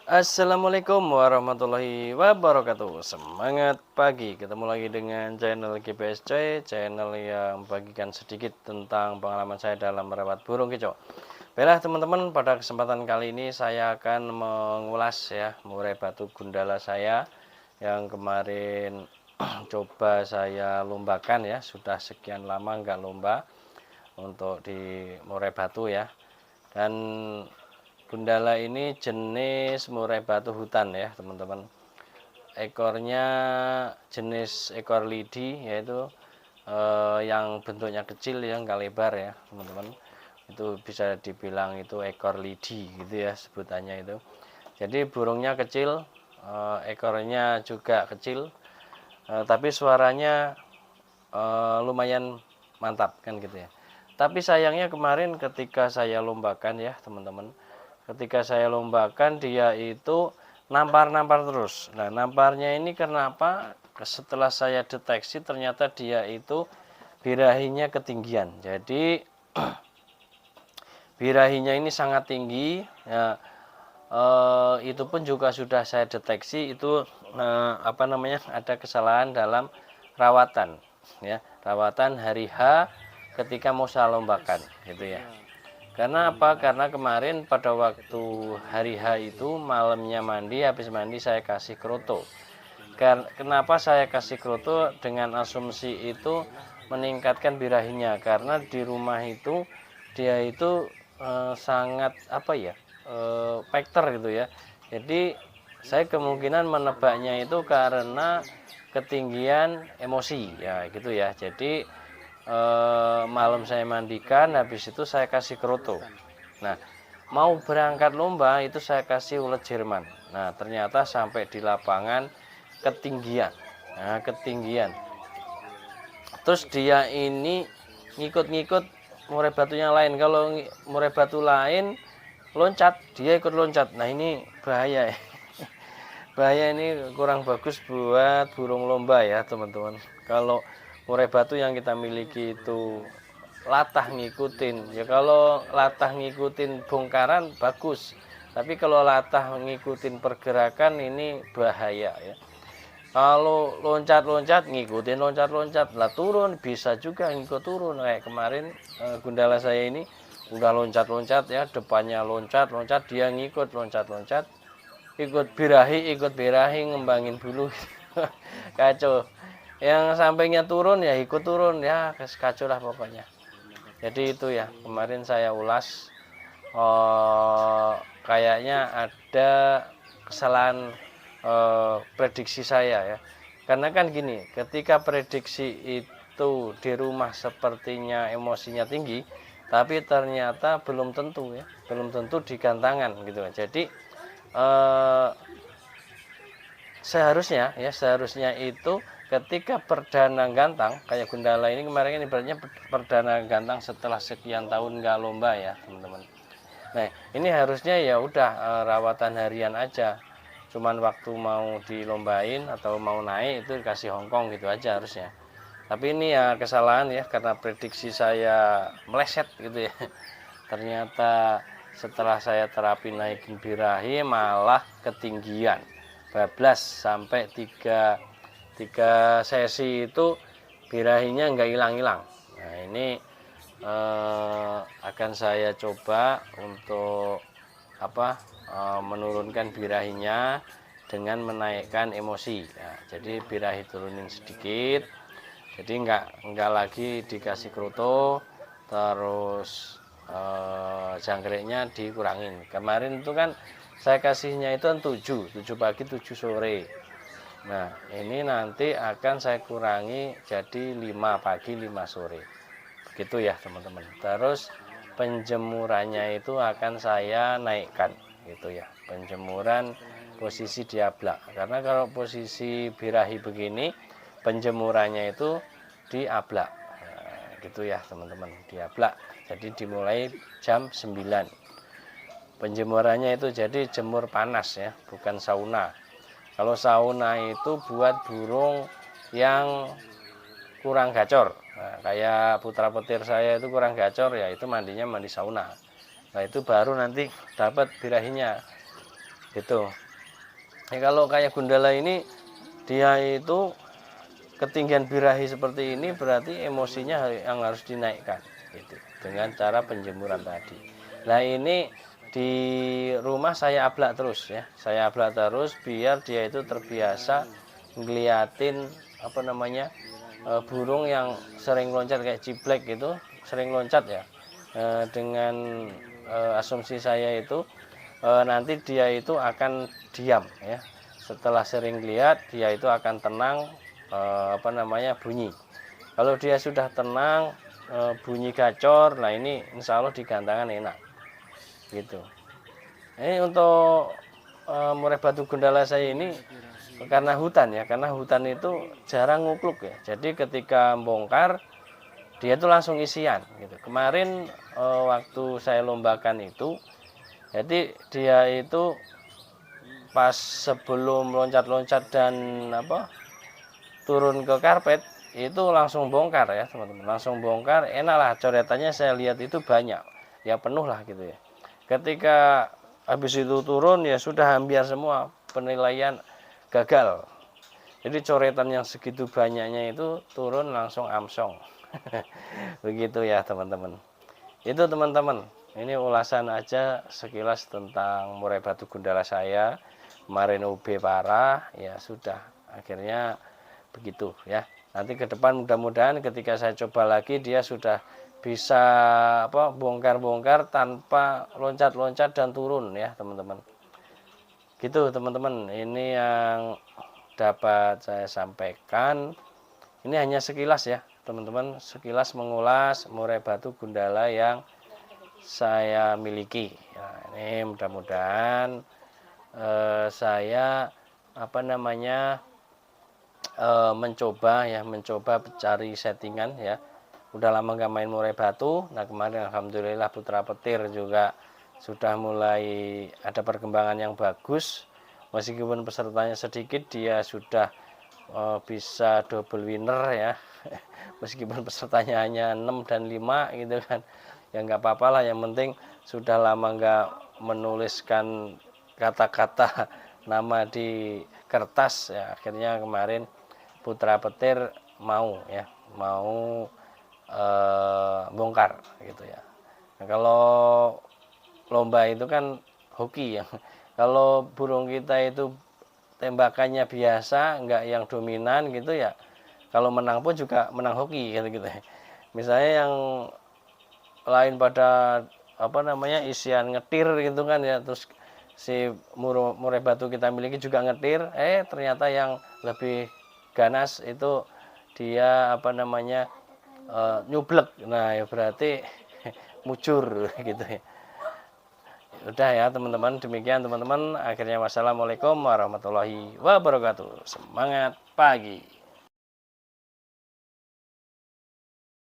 Assalamualaikum warahmatullahi wabarakatuh. Semangat pagi, ketemu lagi dengan channel GPS Coy, channel yang bagikan sedikit tentang pengalaman saya dalam merawat burung kicau. Baiklah teman-teman, pada kesempatan kali ini saya akan mengulas ya murai batu gundala saya yang kemarin coba saya lombakan ya. Sudah sekian lama nggak lomba untuk di murai batu ya. Dan gundala ini jenis murai batu hutan ya teman-teman. Ekornya jenis ekor lidi, yaitu yang bentuknya kecil ya, nggak lebar ya teman-teman. Itu bisa dibilang itu ekor lidi gitu ya sebutannya itu. Jadi burungnya kecil, ekornya juga kecil, tapi suaranya lumayan mantap kan gitu ya. Tapi sayangnya kemarin ketika saya lombakan ya teman-teman, ketika saya lombakan dia itu nampar-nampar terus. Nah, namparnya ini kenapa? Setelah saya deteksi ternyata dia itu birahinya ketinggian. Jadi birahinya ini sangat tinggi ya, itu pun juga sudah saya deteksi itu ada kesalahan dalam rawatan ya, rawatan hari H ketika mau saya lombakan gitu ya. Karena apa? Karena kemarin pada waktu hari H itu malamnya mandi, habis mandi saya kasih kroto. Kenapa saya kasih kroto dengan asumsi itu meningkatkan birahinya? Karena di rumah itu dia itu sangat faktor gitu ya. Jadi saya kemungkinan menebaknya itu karena ketinggian emosi ya gitu ya. Jadi malam saya mandikan, habis itu saya kasih kroto. Nah, mau berangkat lomba itu saya kasih ulet Jerman. Nah, ternyata sampai di lapangan ketinggian. Nah, ketinggian. Terus dia ini ngikut-ngikut murai batu yang lain. Kalau murai batu lain loncat, dia ikut loncat. Nah, ini bahaya ya. Bahaya, ini kurang bagus buat burung lomba ya, teman-teman. Kalau murai batu yang kita miliki itu latah ngikutin ya, kalau latah ngikutin bongkaran bagus, tapi kalau latah ngikutin pergerakan ini bahaya ya. Kalau loncat-loncat ngikutin loncat-loncat lah, turun bisa juga ngikut turun kayak kemarin. Gundala saya ini udah loncat-loncat ya, depannya loncat-loncat, dia ngikut loncat-loncat, ikut birahi ngembangin bulu. Kacau. Yang sampingnya turun ya ikut turun ya, kacau lah pokoknya. Jadi itu ya kemarin saya ulas, kayaknya ada kesalahan prediksi saya ya. Karena kan gini, ketika prediksi itu di rumah sepertinya emosinya tinggi, tapi ternyata belum tentu ya, belum tentu di gantangan gitu. Jadi seharusnya itu ketika perdana gantang kayak gundala ini kemarin, ini ibaratnya perdana gantang setelah sekian tahun nggak lomba ya teman-teman. Nah, ini harusnya ya udah rawatan harian aja, cuman waktu mau dilombain atau mau naik itu dikasih hongkong gitu aja harusnya. Tapi ini ya kesalahan ya, karena prediksi saya meleset gitu ya. Ternyata setelah saya terapi naikin birahi malah ketinggian, bablas sampai tiga sesi itu birahinya nggak hilang-hilang. Nah, ini akan saya coba untuk menurunkan birahinya dengan menaikkan emosi ya. Jadi birahi turunin sedikit, jadi nggak lagi dikasih kroto, terus jangkriknya dikurangin. Kemarin itu kan saya kasihnya itu kan 7 pagi 7 sore. Nah, ini nanti akan saya kurangi jadi 5 pagi 5 sore. Begitu ya teman-teman. Terus penjemurannya itu akan saya naikkan gitu ya. Penjemuran posisi diablak. Karena kalau posisi birahi begini, penjemurannya itu diablak. Nah, gitu ya teman-teman, diablak. Jadi dimulai jam 9. Penjemurannya itu jadi jemur panas ya, bukan sauna. Kalau sauna itu buat burung yang kurang gacor. Nah, kayak putra petir saya itu kurang gacor ya, itu mandinya mandi sauna. Nah, itu baru nanti dapat birahinya. gitu. Kalau kayak Gundala ini dia itu ketinggian birahi seperti ini, berarti emosinya yang harus dinaikkan gitu, dengan cara penjemuran tadi. Nah ini di rumah saya ablak terus ya, saya ablak terus biar dia itu terbiasa ngeliatin burung yang sering loncat kayak ciblek gitu, sering loncat ya. Dengan asumsi saya itu nanti dia itu akan diam ya. Setelah sering lihat, dia itu akan tenang, bunyi. Kalau dia sudah tenang, bunyi gacor, nah ini insya Allah digantangan enak gitu. Ini untuk murai batu Gundala saya ini karena hutan ya, karena hutan itu jarang ngukluk ya. Jadi ketika bongkar dia itu langsung isian gitu. Kemarin waktu saya lombakan itu, jadi dia itu pas sebelum loncat-loncat dan turun ke karpet itu langsung bongkar ya teman-teman, langsung bongkar. Enak lah, coretannya saya lihat itu banyak ya, penuh lah gitu ya. Ketika habis itu turun ya sudah hampir semua, penilaian gagal. Jadi coretan yang segitu banyaknya itu turun langsung amsong. Begitu ya teman-teman. Itu teman-teman, ini ulasan aja sekilas tentang murai batu Gundala saya. Kemarin UB parah, ya sudah, akhirnya begitu ya. Nanti ke depan mudah-mudahan ketika saya coba lagi dia sudah bisa bongkar-bongkar tanpa loncat-loncat dan turun ya teman-teman. Gitu teman-teman, ini yang dapat saya sampaikan. Ini hanya sekilas ya teman-teman, sekilas mengulas murai batu Gundala yang saya miliki. Nah, ini mudah-mudahan saya mencoba cari settingan ya. Udah lama nggak main murai batu. Nah kemarin alhamdulillah putra petir juga sudah mulai ada perkembangan yang bagus. Meskipun pesertanya sedikit, dia sudah bisa double winner ya. Meskipun pesertanya hanya 6 dan 5 gitu kan, ya nggak apa-apa lah, yang penting sudah lama nggak menuliskan kata-kata nama di kertas ya. Akhirnya kemarin putra petir mau bongkar gitu ya. Nah, kalau lomba itu kan hoki ya. Kalau burung kita itu tembakannya biasa, nggak yang dominan gitu ya, kalau menang pun juga menang hoki gitu ya. Misalnya yang lain pada isian ngetir gitu kan ya, terus si murai batu kita miliki juga ngetir, ternyata yang lebih ganas itu dia nyublek. Nah ya berarti mujur gitu ya. Udah ya teman-teman, demikian teman-teman. Akhirnya wassalamualaikum warahmatullahi wabarakatuh. Semangat pagi.